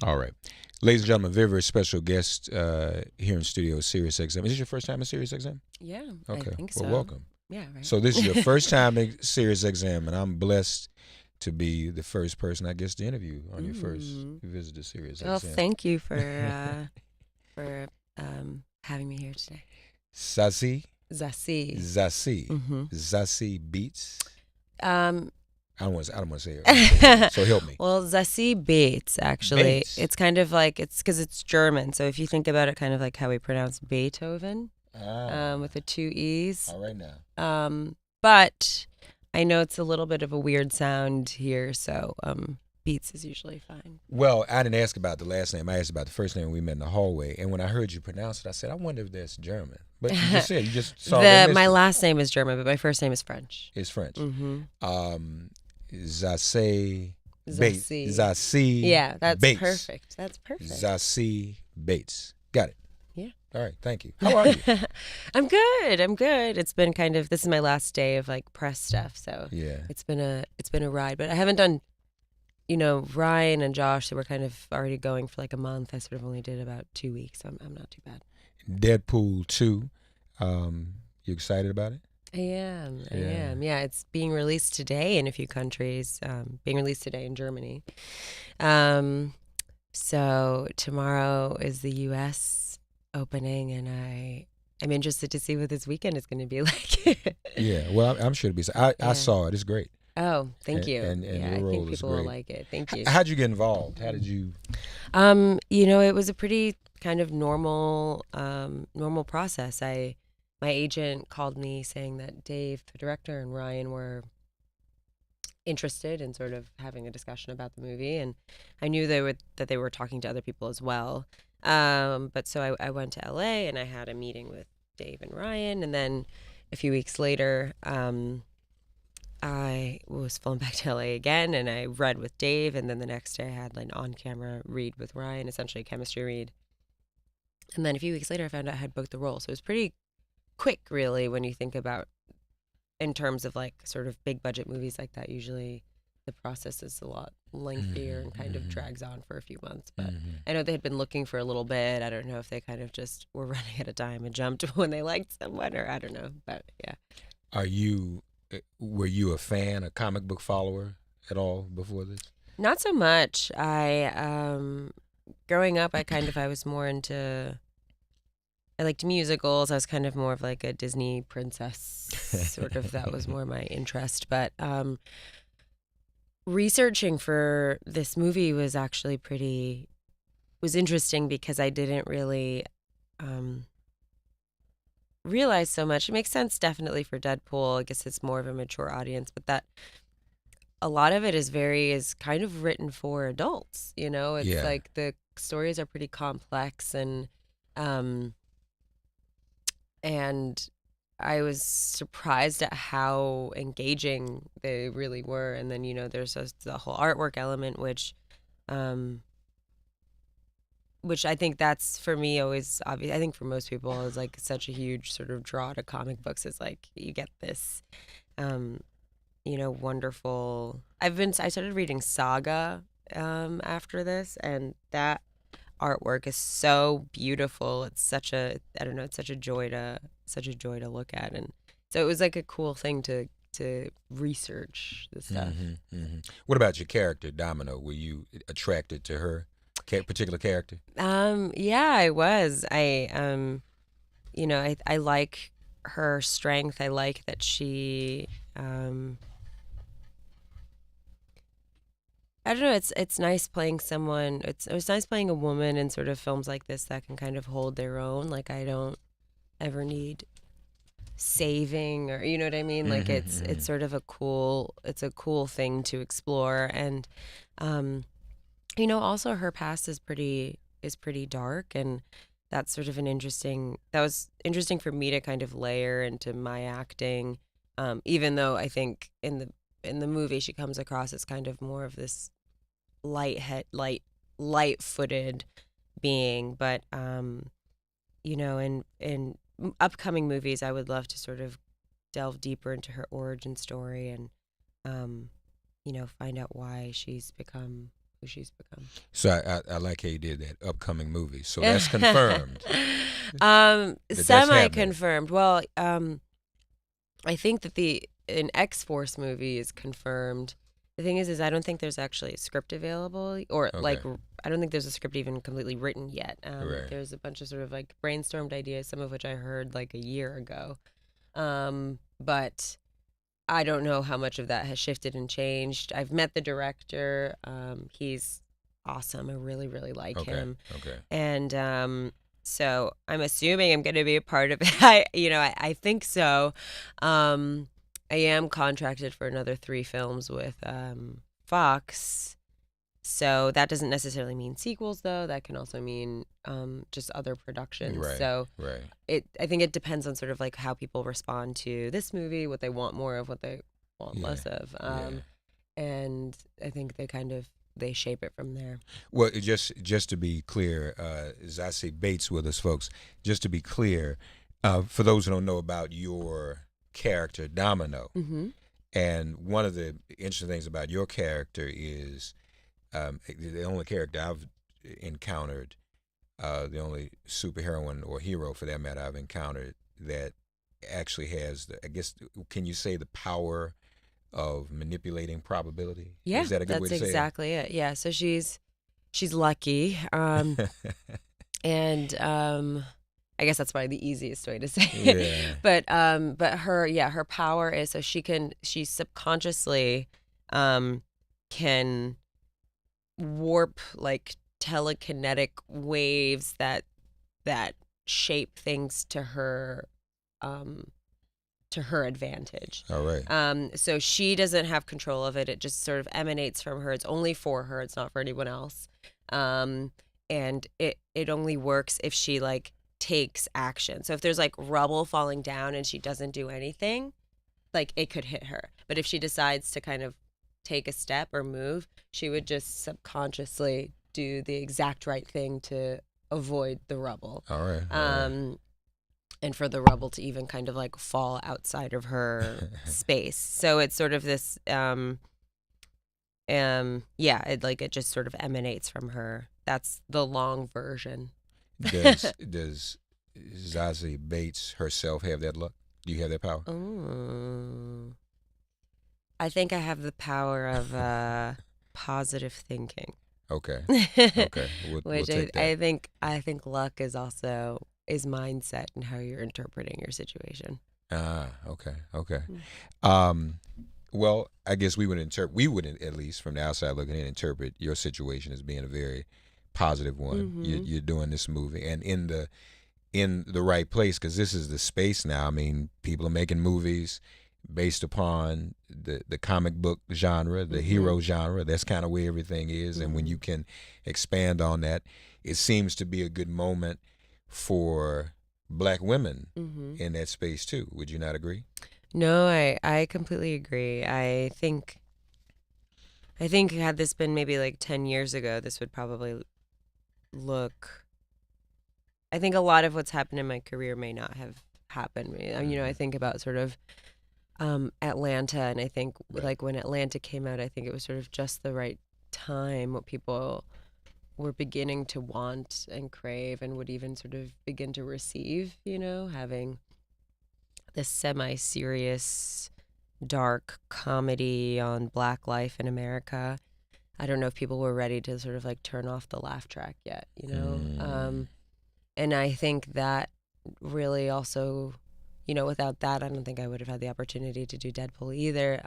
All right. Ladies and gentlemen, very, very special guest here in studio, Sirius XM. Is this your first time in Sirius XM? Yeah, I Okay. think Well, so. welcome. Yeah, right. So this is your first time in Sirius XM, and I'm blessed to be the first person, I guess, to interview on your first Mm. visit to Sirius Well, XM. thank you for having me here today. Zazie, Zazie. Zazie, Mm-hmm. Zazie Beetz. Um, I don't want to say it. So help me. well, Zazie Beetz, actually. Beetz. It's kind of like, it's because it's German. So if you think about it, kind of like how we pronounce Beethoven, with the two E's. All right now. But I know it's a little bit of a weird sound here, so Beetz is usually fine. Well, I didn't ask about the last name. I asked about the first name when we met in the hallway. And when I heard you pronounce it, I said, I wonder if that's German. But you just said, you just solved that My mystery. last name is German, but my first name is French. It's French. Mm-hmm. Zazie Bates. Zazie. Zazie. Yeah, that's Bates. perfect. That's perfect. Zazie Bates. Got it. Yeah. All right. Thank you. How are you? I'm good. I'm good. It's been kind of, this is my last day of like press stuff, so Yeah. it's been a ride. But I haven't done, Ryan and Josh, they were kind of already going for like a month. I sort of only did about 2 weeks. So I'm not too bad. Deadpool 2. You excited about it? I am. Yeah, it's being released today in a few countries. Being released today in Germany. So tomorrow is the U.S. opening, and I'm interested to see what this weekend is going to be like. Yeah. Well, I'm sure to be. I saw it. It's great. Oh, thank you. And yeah, your I role think is people great. will like it. Thank you. How'd you get involved? How did you? It was a pretty kind of normal process. My agent called me saying that Dave, the director, and Ryan were interested in sort of having a discussion about the movie, and I knew that they were talking to other people as well. But so I went to LA and I had a meeting with Dave and Ryan, and then a few weeks later, I was flown back to LA again, and I read with Dave, and then the next day I had like an on-camera read with Ryan, essentially a chemistry read. And then a few weeks later, I found out I had booked the role. So it was pretty quick, really, when you think about in terms of like sort of big budget movies like that. Usually the process is a lot lengthier and kind of drags on for a few months. But I know they had been looking for a little bit. I don't know if they kind of just were running out of time and jumped when they liked someone, or I don't know. But yeah. Were you a fan, a comic book follower at all before this? Not so much. Growing up, I was more into, I liked musicals. I was kind of more of like a Disney princess, sort of. That was more my interest. But researching for this movie was actually was interesting because I didn't really realize so much. It makes sense definitely for Deadpool. I guess it's more of a mature audience, but that a lot of it is kind of written for adults. It's like the stories are pretty complex, and I was surprised at how engaging they really were. And then there's the whole artwork element, which I think that's for me always obvious. I think for most people is like such a huge sort of draw to comic books. Is like you get this wonderful. I started reading Saga after this, and that artwork is so beautiful. It's such a it's such a joy to look at, and so it was like a cool thing to research the stuff. What about your character, Domino? Were you attracted to her particular character? Yeah, I was. I like her strength. I like that she I don't know. It's nice playing someone. It's nice playing a woman in sort of films like this that can kind of hold their own. Like I don't ever need saving, or you know what I mean. Like it's sort of a cool thing to explore. And also her past is pretty dark, and that's sort of that was interesting for me to kind of layer into my acting. Even though I think in the movie she comes across as kind of more of this light-footed being, but in upcoming movies I would love to sort of delve deeper into her origin story and find out why she's become who she's become. So I like how you did that upcoming movie. So that's confirmed. That's Semi happening. confirmed. Well, I think that an X-Force movie is confirmed. The thing is I don't think there's actually a script available, or like I don't think there's a script even completely written yet. Right. There's a bunch of sort of like brainstormed ideas, some of which I heard like a year ago, but I don't know how much of that has shifted and changed. I've met the director. He's awesome. I really, really like him. Okay. And so I'm assuming I'm going to be a part of it. I think so. I am contracted for another 3 films with Fox. So that doesn't necessarily mean sequels, though. That can also mean just other productions. Right. So right. I think it depends on sort of like how people respond to this movie, what they want more of, what they want less of. And I think they shape it from there. Well, just to be clear, Zazie Beetz with us, folks. Just to be clear, for those who don't know about your character, Domino, and one of the interesting things about your character is the only character I've encountered, the only superheroine or hero for that matter I've encountered that actually has I guess, can you say the power of manipulating probability? Yeah, is that a good way to say it? That's exactly it. Yeah, so she's lucky, and I guess that's probably the easiest way to say it. But her power is so she subconsciously can warp like telekinetic waves that shape things to her advantage. All right. So she doesn't have control of it. It just sort of emanates from her. It's only for her. It's not for anyone else. And it only works if she like takes action. So if there's like rubble falling down and she doesn't do anything, like it could hit her. But if she decides to kind of take a step or move, she would just subconsciously do the exact right thing to avoid the rubble. All right. And for the rubble to even kind of like fall outside of her space. So it's sort of this it just sort of emanates from her. That's the long version. Does Zazie Beetz herself have that luck? Do you have that power? I think I have the power of positive thinking. Okay. We'll Which take that. I think luck is also mindset and how you're interpreting your situation. Okay. Well, I guess we would at least from the outside looking in, interpret your situation as being a very positive one. You're doing this movie and in the right place, because this is the space now. I mean, people are making movies based upon the comic book genre, the hero genre. That's kind of where everything is. And when you can expand on that, it seems to be a good moment for Black women in that space too. Would you not agree? No, I completely agree. I think had this been maybe like 10 years ago, this would probably look. I think a lot of what's happened in my career may not have happened. I think about sort of Atlanta, and I think like when Atlanta came out, I think it was sort of just the right time, what people were beginning to want and crave and would even sort of begin to receive, having this semi-serious, dark comedy on Black life in America. I don't know if people were ready to sort of like turn off the laugh track yet, and I think that really also, without that, I don't think I would have had the opportunity to do Deadpool either.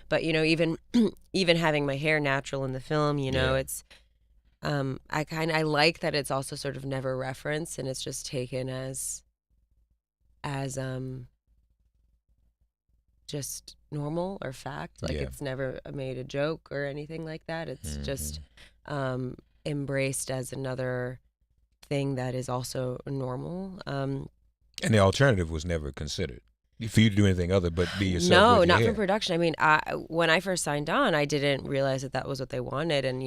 But even having my hair natural in the film, it's I like that it's also sort of never referenced and it's just taken as just normal or fact. Like it's never made a joke or anything like that. It's just embraced as another thing that is also normal. And the alternative was never considered for you to do anything other but be yourself. No, not from production. I mean, when I first signed on, I didn't realize that was what they wanted. And,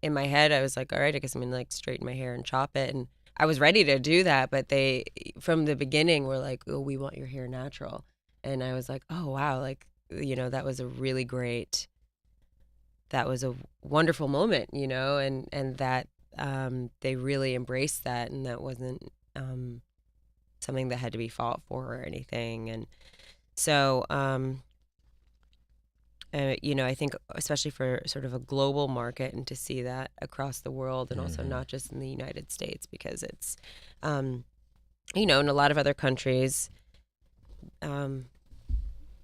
in my head, I was like, all right, I guess I'm going to like straighten my hair and chop it. And I was ready to do that. But they, from the beginning, were like, oh, we want your hair natural. And I was like, oh, wow. Like, that was a really great that was a wonderful moment, you know, and that they really embraced that, and that wasn't something that had to be fought for or anything. And so, you know, I think especially for sort of a global market and to see that across the world and also not just in the United States, because it's, you know, in a lot of other countries,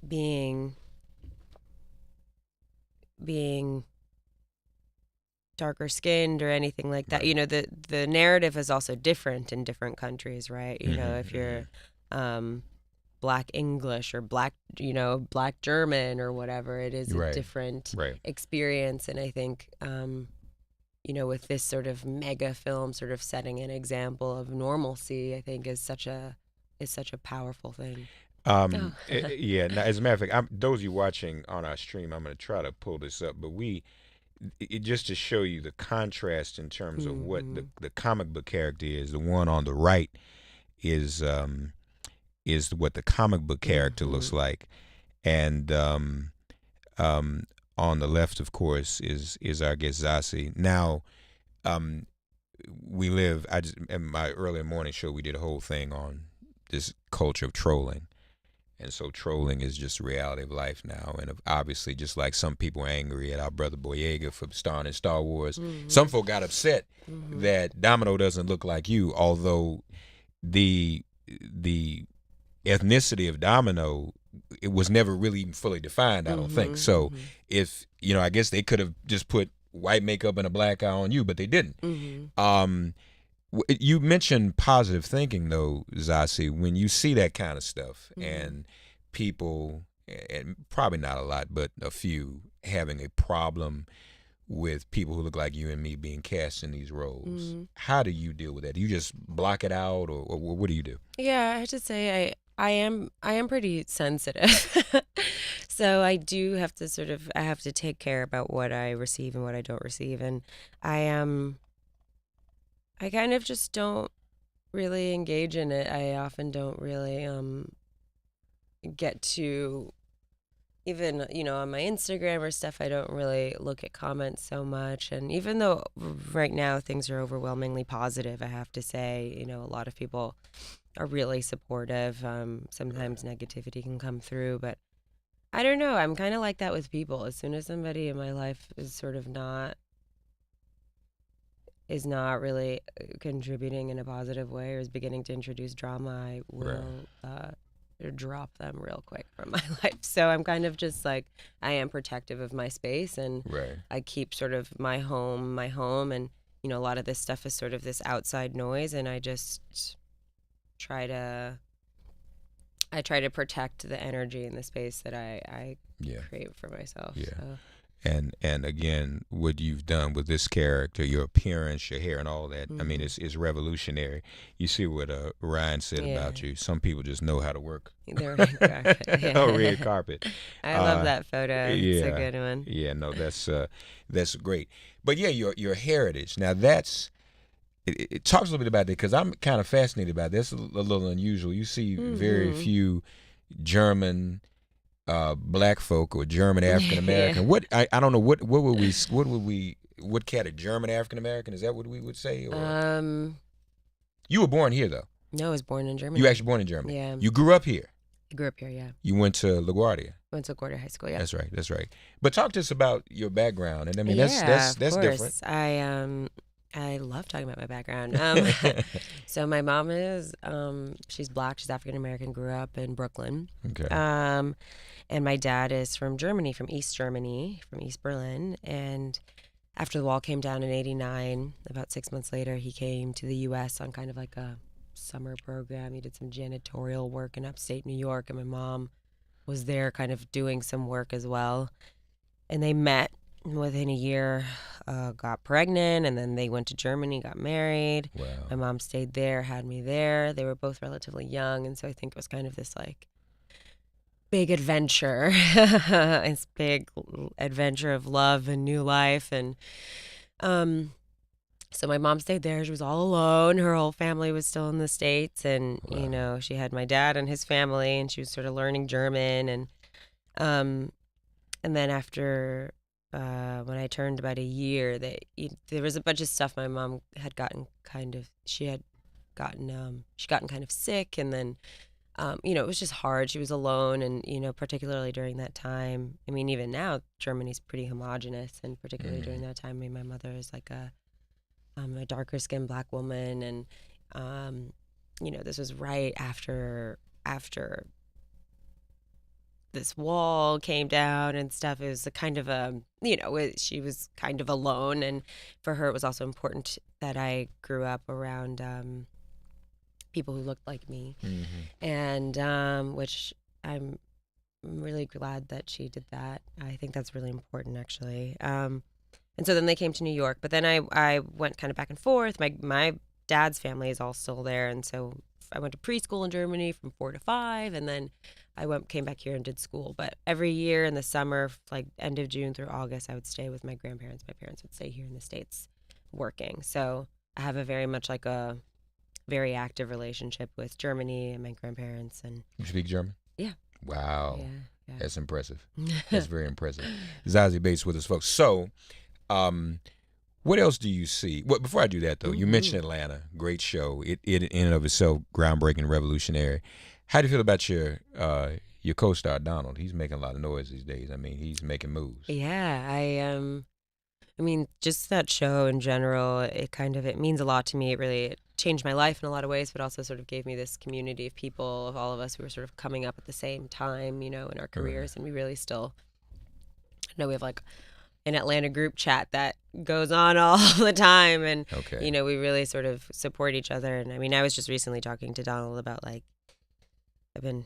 being darker skinned or anything like that, you know, the narrative is also different in different countries, right? You know, if you're Black English or Black, you know, Black German or whatever, it is a different experience. And I think, you know, with this sort of mega film sort of setting an example of normalcy, I think is such a powerful thing. Yeah. Now, as a matter of fact, those of you watching on our stream, I'm going to try to pull this up, but just to show you the contrast in terms of what the comic book character is. The one on the right is what the comic book character looks like, and on the left, of course, is our guest Zazie. Now, in my earlier morning show, we did a whole thing on this culture of trolling. And so trolling is just the reality of life now. And obviously, just like some people are angry at our brother Boyega for starring in Star Wars, some folk got upset that Domino doesn't look like you, although the ethnicity of Domino, it was never really even fully defined, I don't think. So if, you know, I guess they could have just put white makeup and a black eye on you, but they didn't. You mentioned positive thinking, though, Zazie. When you see that kind of stuff and people, and probably not a lot, but a few, having a problem with people who look like you and me being cast in these roles, how do you deal with that? Do you just block it out, or what do you do? Yeah, I have to say I am pretty sensitive. So I do have to I have to take care about what I receive and what I don't receive. And I kind of just don't really engage in it. I often don't really get to, even, you know, on my Instagram or stuff, I don't really look at comments so much. And even though right now things are overwhelmingly positive, I have to say, you know, a lot of people are really supportive. Sometimes negativity can come through, but I don't know. I'm kind of like that with people. As soon as somebody in my life is sort of not really contributing in a positive way or is beginning to introduce drama, I will drop them real quick from my life. So I'm kind of just like, I am protective of my space, and I keep sort of my home, and, you know, a lot of this stuff is sort of this outside noise, and I just try to protect the energy and the space that I create for myself. So. And again, what you've done with this character, your appearance, your hair, and all that, I mean, it's revolutionary. You see what Ryan said about you. Some people just know how to work. The red carpet. Red carpet. I love that photo. It's a good one. Yeah, no, that's great. But yeah, your heritage. Now it talks a little bit about that, because I'm kind of fascinated about this. A little unusual. You see very few German black folk or German African American. What I don't know, what category? German African American, is that what we would say? Or you were born here, though? No, I was born in Germany. You were actually born in Germany? Yeah. You grew up here? I grew up here, yeah. You went to LaGuardia? Went to LaGuardia High School, yeah. That's right. But talk to us about your background, and I mean that's different. I love talking about my background. So my mom is she's Black, she's African American, grew up in Brooklyn. Okay. And my dad is from Germany, from East Berlin. And after the wall came down in '89, about 6 months later, he came to the U.S. on kind of like a summer program. He did some janitorial work in upstate New York, and my mom was there kind of doing some work as well. And they met within a year, got pregnant, and then they went to Germany, got married. Wow. My mom stayed there, had me there. They were both relatively young, and so I think it was kind of this like big adventure. It's big adventure of love and new life. And so my mom stayed there. She was all alone. Her whole family was still in the States, and you know, she had my dad and his family, and she was sort of learning German. And then after when I turned about a year, there was a bunch of stuff my mom had gotten she had gotten kind of sick, and then it was just hard. She was alone, and particularly during that time. I mean, even now, Germany's pretty homogenous, and particularly during that time, I mean, my mother is like a darker skinned Black woman, and this was right after this wall came down and stuff. It was a kind of she was kind of alone, and for her, it was also important that I grew up around people who looked like me, and which I'm really glad that she did that. I think that's really important, actually. And so then they came to New York, but then I went kind of back and forth. My dad's family is all still there, and so I went to preschool in Germany from 4 to 5, and then came back here and did school. But every year in the summer, like end of June through August, I would stay with my grandparents. My parents would stay here in the States working. So I have a very active relationship with Germany and my grandparents. And you speak German? Yeah. Wow. Yeah. That's impressive. That's very impressive. Zazie Beetz with us, folks. So, what else do you see? Well, before I do that, though, you mentioned Atlanta. Great show. It in and of itself, groundbreaking, revolutionary. How do you feel about your co-star, Donald? He's making a lot of noise these days. I mean, he's making moves. Yeah, I mean, just that show in general, it means a lot to me. It changed my life in a lot of ways, but also sort of gave me this community of people, of all of us who were sort of coming up at the same time, in our careers. And we really still, we have like an Atlanta group chat that goes on all the time. And, we really sort of support each other. And I mean, I was just recently talking to Donald about I've been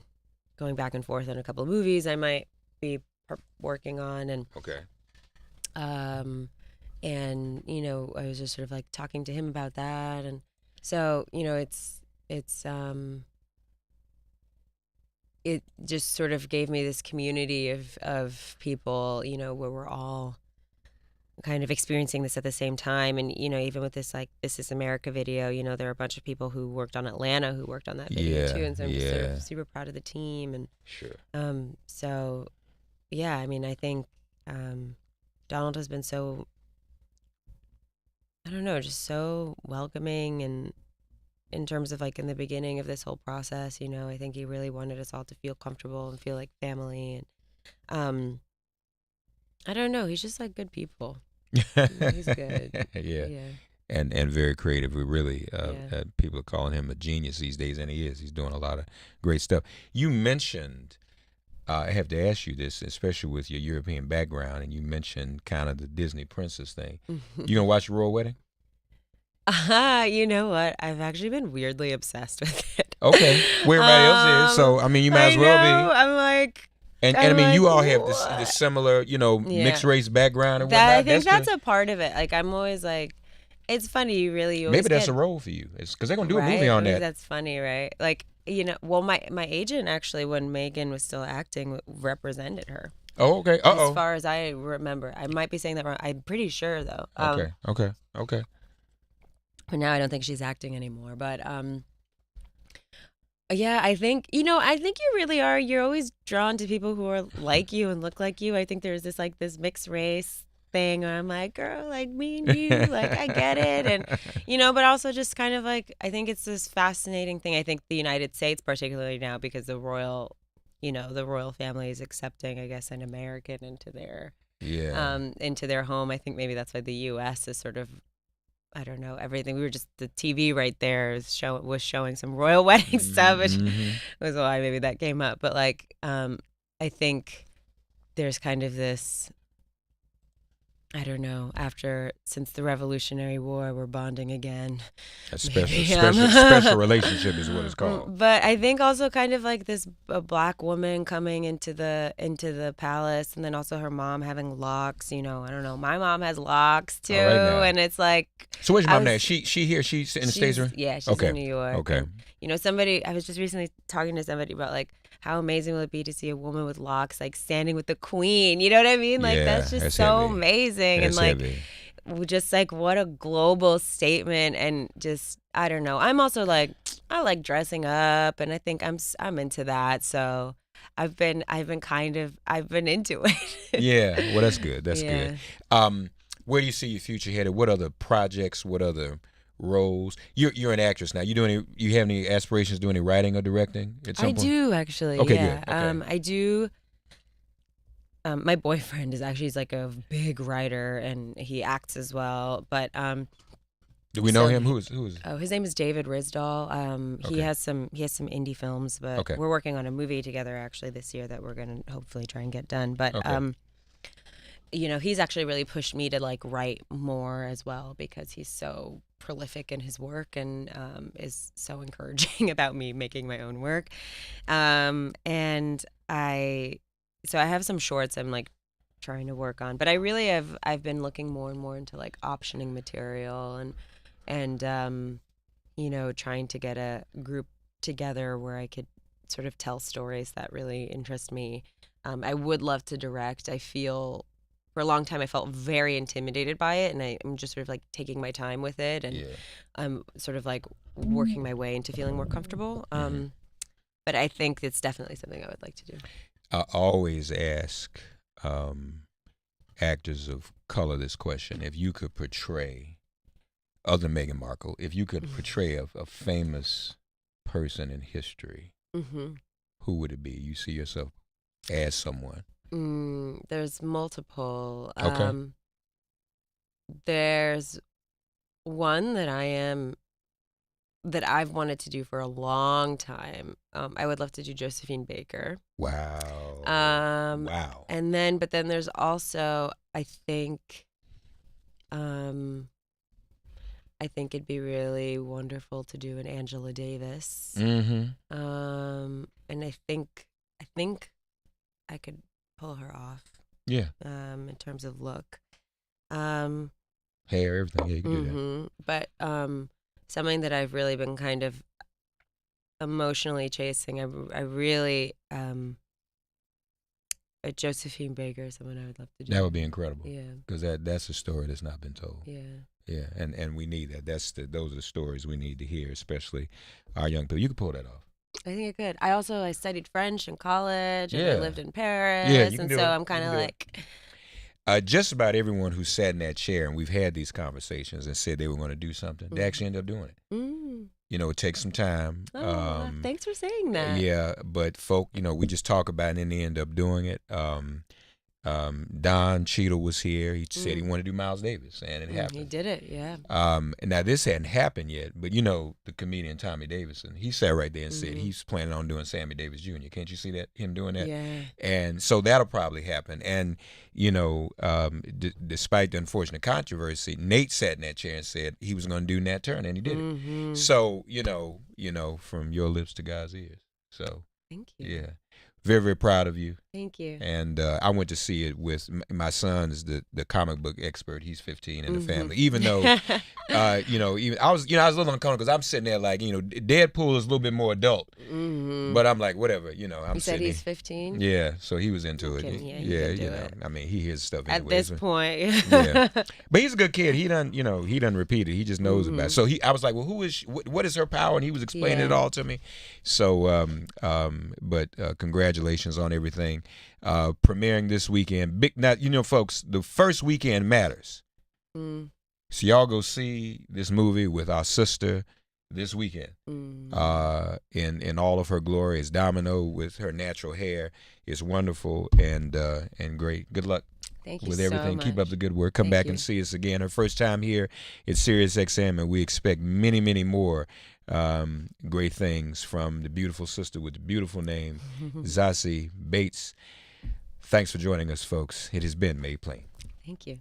going back and forth on a couple of movies I might be working on. And, and, I was just sort of talking to him about that. And so, it just sort of gave me this community of people, where we're all kind of experiencing this at the same time. And, even with this, This Is America video, there are a bunch of people who worked on Atlanta who worked on that video too. And so I'm just sort of super proud of the team. And so, yeah, I mean, I think Donald has been so, I don't know, just so welcoming. And in terms of in the beginning of this whole process, I think he really wanted us all to feel comfortable and feel like family. And I don't know, he's just good people. He's good. Yeah. And very creative. We really people are calling him a genius these days, and he is. He's doing a lot of great stuff. You mentioned, I have to ask you this, especially with your European background, and you mentioned kind of the Disney princess thing. You gonna watch Royal Wedding? You know what? I've actually been weirdly obsessed with it. Okay, where everybody else is. So I mean, you might as well be. I'm like. And I mean, you all have this similar, mixed race background and whatnot. I think that's a part of it. I'm always it's funny. You maybe that's a role for you. It's because they're gonna do a movie on that. That's funny, right? Well, my agent actually, when Megan was still acting, represented her. Oh, okay. As far as I remember, I might be saying that wrong. I'm pretty sure though. Okay. But now I don't think she's acting anymore. But yeah, I think you really are. You're always drawn to people who are like you and look like you. I think there's this mixed race thing where I'm like, girl, me and you, I get it. And, but also just kind of I think it's this fascinating thing. I think the United States, particularly now, because the royal family is accepting, I guess, an American into their home. I think maybe that's why the U.S. is sort of, I don't know, everything. We were just, the TV right there was showing some royal wedding stuff, which was why maybe that came up. But I think there's kind of this, I don't know, since the Revolutionary War, we're bonding again. A special relationship is what it's called. But I think also kind of this a Black woman coming into the palace, and then also her mom having locks. I don't know. My mom has locks too, and it's So where's your mom now? She here? She's in the States? Yeah, she's in New York. Okay. And, I was just recently talking to somebody about how amazing will it be to see a woman with locks standing with the queen? You know what I mean? That's just so heavy. Amazing. That's and heavy. Just what a global statement. And just, I don't know. I'm also I like dressing up, and I think I'm into that. So I've been into it. Yeah, well, that's good. That's Yeah. good. Where do you see your future headed? What other projects? What other roles? You're an actress now. You have any aspirations to do any writing or directing at some I point? do actually. Okay, Yeah. good. Okay. I do. My boyfriend he's like a big writer and he acts as well. But Do we know him? Who is? oh, his name is David Risdall. He Okay. has some indie films, but Okay. we're working on a movie together actually this year that we're gonna hopefully try and get done. But Okay. he's actually really pushed me to like write more as well because he's so prolific in his work and is so encouraging about me making my own work. And I have some shorts I'm like trying to work on, but I've been looking more and more into like optioning material and trying to get a group together where I could sort of tell stories that really interest me. I would love to direct. I feel for a long time I felt very intimidated by it, and I'm just sort of like taking my time with it, and I'm sort of like working my way into feeling more comfortable. But I think it's definitely something I would like to do. I always ask actors of color this question: if you could portray, other than Meghan Markle, if you could portray a famous person in history, who would it be? You see yourself as someone? There's multiple. Okay. There's one that I've wanted to do for a long time. I would love to do Josephine Baker. Wow. Wow. And then, but then there's also, I think it'd be really wonderful to do an Angela Davis. Mm-hmm. And I think I could pull her off. Yeah. In terms of look. Hair, everything. Yeah, you can do that. But something that I've really been kind of emotionally chasing. I really Josephine Baker is someone I would love to do. That would be incredible. Yeah. Because that's a story that's not been told. Yeah. Yeah, and we need that. Those are the stories we need to hear, especially our young people. You can pull that off. I think I could. I studied French in college, and Yeah. I lived in Paris, Yeah, you can and do so it. I'm kind You of can do like. Just about everyone who sat in that chair, and we've had these conversations and said they were going to do something, they actually end up doing it. It takes some time. Oh, thanks for saying that. Yeah, but folk, we just talk about it and then they end up doing it. Don Cheadle was here. He said he wanted to do Miles Davis, and it happened. He did it, yeah. Now this hadn't happened yet, but the comedian Tommy Davidson, he sat right there and said he's planning on doing Sammy Davis Jr. Can't you see him doing that? Yeah. And so that'll probably happen. And despite the unfortunate controversy, Nate sat in that chair and said he was going to do Nat Turner, and he did it. So from your lips to God's ears. So thank you. Yeah. Very, very proud of you. Thank you. And I went to see it with my son is the comic book expert. He's 15 in the family. Even though, even I was a little uncomfortable because I'm sitting there like, Deadpool is a little bit more adult. But I'm like, whatever, I'm He said he's 15? Yeah, so he was into it. He can do it. I mean, he hears stuff At anyway. this point. Yeah. But he's a good kid. He done repeated. He just knows about it. So I was like, well, what is her power? And he was explaining it all to me. So, but congratulations on everything. Premiering this weekend. Folks, the first weekend matters. So y'all go see this movie with our sister this weekend. In all of her glory. It's Domino with her natural hair. It's wonderful and great. Good luck. Thank you with everything. So much. Keep up the good work. Come Thank back you. and see us again. Her first time here at Sirius XM, and we expect many, many more great things from the beautiful sister with the beautiful name, Zazie Beetz. Thanks for joining us, folks. It has been Made Plain. Thank you.